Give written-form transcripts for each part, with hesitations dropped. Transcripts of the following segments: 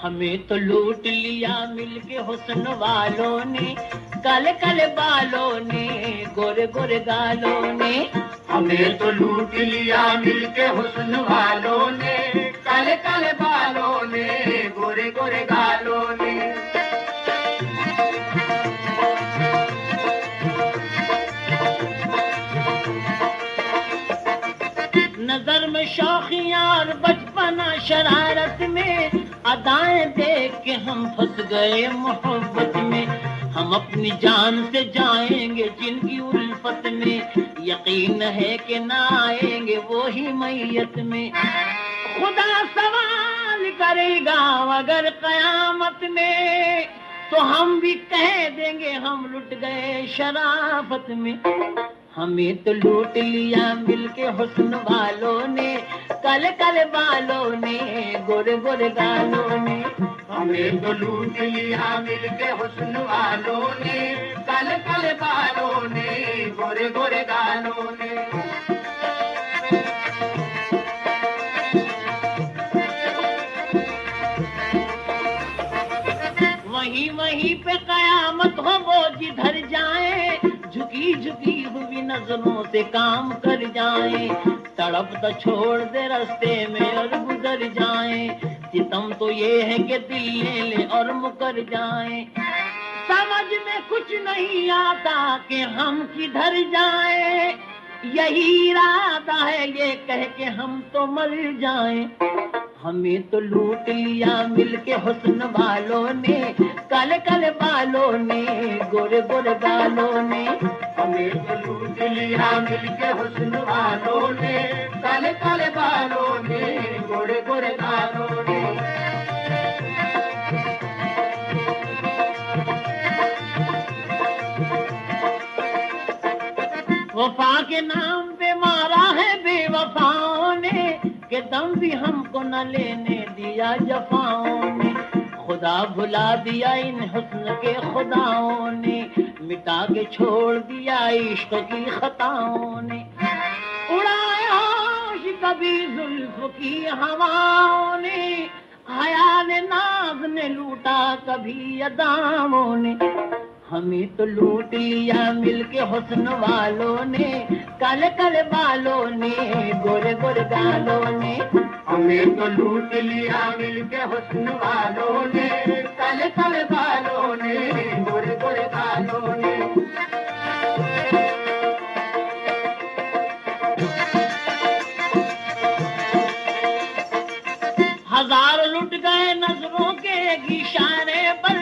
ہمیں تو لوٹ لیا مل کے حسن والوں نے، کالے کالے بالوں نے، گورے گورے گالوں نے، ہمیں تو لوٹ لیا مل کے حسن والوں نے، کالے کالے بالوں نے، گورے گورے گالوں نے۔ نظر میں شوخیاں اور بچپنا شرارت میں، ادائیں دیکھ کے ہم پھنس گئے محبت میں، ہم اپنی جان سے جائیں گے جن کی الفت میں، یقین ہے کہ نہ آئیں گے وہی میت میں، خدا سوال کرے گا اگر قیامت میں، تو ہم بھی کہہ دیں گے ہم لٹ گئے شرافت میں۔ ہمیں تو لوٹ لیا مل کے حسن والوں نے، کالے کالے بالوں نے، گورے گورے گالوں نے، ہمیں تو لوٹ لیا مل کے حسن والوں نے، کالے کالے بالوں نے، گورے گورے گالوں نے۔ وہیں پہ قیامت ہو وہ جدھر جائیں، جھکی جھکی ہوئی نظروں سے کام کر جائیں، تڑپ تو چھوڑ دے رستے میں اور گزر جائیں، ستم تو یہ ہے کہ دل لے لے اور مکر جائیں، سمجھ میں کچھ نہیں آتا کہ ہم کدھر جائیں، یہی ارادہ ہے یہ کہہ کے ہم تو مر جائیں۔ ہمیں تو لوٹ لیا مل کے حسن والوں نے، کالے کالے بالوں نے، گورے گورے گالوں نے، ہمیں تو لوٹ لیا مل کے حسن والوں نے، کالے کالے بالوں نے، گورے گورے گالوں نے۔ وفا کے نام پہ مارا ہے بے وفاؤں نے، کہ دم بھی ہم کو نہ لینے دیا جفاؤں نے، خدا بھلا دیا ان حسن کے خداؤں نے، مٹا کے چھوڑ دیا عشق کی خطاؤں نے، اڑایا ہوش کبھی زلف کی ہواؤں نے، حیا نے ناز نے لوٹا کبھی اداموں نے، ہمیں تو لوٹ لیا مل کے حسن والوں نے، کالے کالے بالوں نے، گورے گورے گالوں نے، ہمیں تو لوٹ لیا مل کے حسن والوں نے، کالے کالے بالوں نے، گورے گورے گالوں نے۔ ہزار لٹ گئے نظروں کے ایک اشارے پر،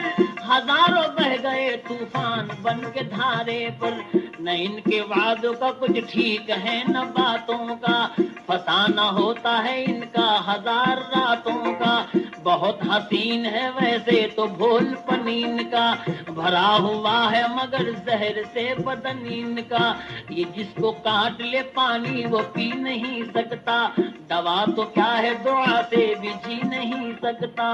ہزاروں بہ گئے طوفان بن کے دھارے پر، نہ ان کے وعدوں کا کچھ ٹھیک ہے نہ باتوں کا، فسانہ ہوتا ہے ان کا ہزار راتوں کا، بہت حسین ہے ویسے تو بھول پنین کا، بھرا ہوا ہے مگر زہر سے بدن ان کا، یہ جس کو کاٹ لے پانی وہ پی نہیں سکتا، دوا تو کیا ہے دعا سے بھی جی نہیں سکتا،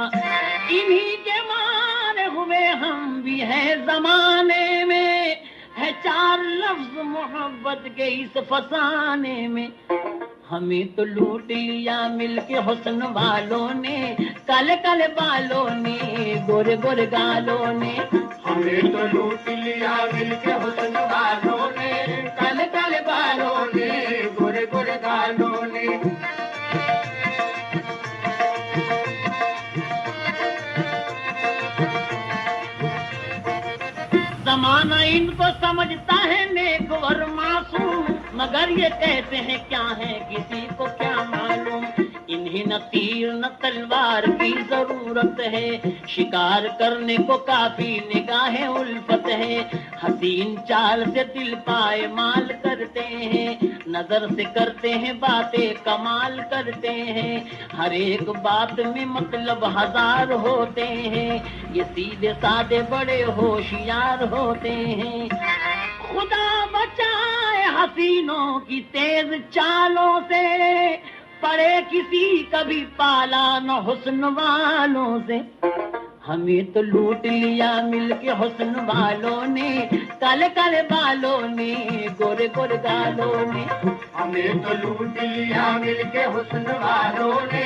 انہی کے مارے ہوئے ہم بھی ہیں زمانے میں، ہے چار لفظ محبت کے اس فسانے میں، ہمیں تو لوٹ لیا مل کے حسن والوں نے، کالے کالے بالوں نے، گورے گورے گالوں نے، ہمیں تو لوٹ لیا مل کے حسن والوں نے، کالے کالے بالوں نے، گورے گورے گالوں نے۔ زمانہ ان کو سمجھتا ہے نیک اور معصوم، مگر یہ کہتے ہیں کیا ہے کسی کو کیا معلوم، انہیں نہ تیر نہ تلوار کی ضرورت ہے، شکار کرنے کو کافی نگاہ الفت ہے، حسین چال سے دل پائے مال کرتے ہیں، نظر سے کرتے ہیں باتیں کمال کرتے ہیں، ہر ایک بات میں مطلب ہزار ہوتے ہیں، یہ سیدھے سادے بڑے ہوشیار ہوتے ہیں، خدا بچائے حسینوں کی تیز چالوں سے، پڑے کسی کبھی پالا نہ حسن والوں سے، ہمیں تو لوٹ لیا مل کے حسن والوں نے، کالے کالے بالوں نے، گورے گورے گالوں نے، ہمیں تو لوٹ لیا مل کے حسن والوں نے،